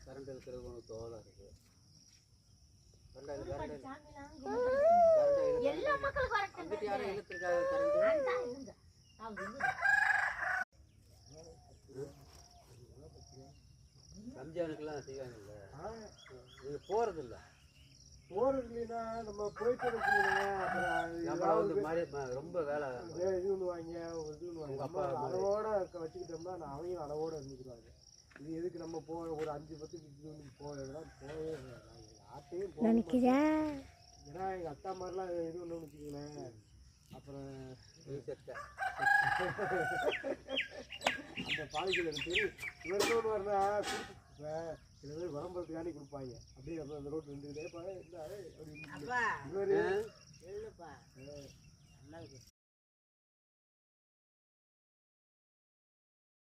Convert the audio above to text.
Current இருக்கிறது ஒன்று தோலாக இருக்குது. எல்லா மக்களும் அங்கிட்டு யாரும் இழுத்துருக்காங்க கரண்ட். ரம்ஜானுக்கெல்லாம் செய்வாங்கல்ல, இது போகிறதில்ல. போகிறதுனா நம்ம போயிட்டு நம்மளை வந்து மாதிரி ரொம்ப வேலை இது பண்ணுவாங்க, இது பண்ணுவாங்க. அப்பா அளவோட வச்சுக்கிட்டோம்னா அவங்களும் அளவோட இருந்துக்குவாங்க. இது எதுக்கு நம்ம ஒரு 5-10 போகலாம் போகவே யார்ட்டையும் நினைக்கிறேன். ஏன்னா எங்கள் அத்தா மாதிரிலாம் இது ஒன்று வச்சுக்கோங்களேன். அப்புறம் அந்த பாலிகள் எனக்கு தெரியும். இவர் என்ன வருனா இப்போ சில பேர் விளம்பரத்துக்காண்டி கொடுப்பாங்க. அப்படியே நம்ம அந்த ரோட்டு வந்துக்கிட்டே இவர்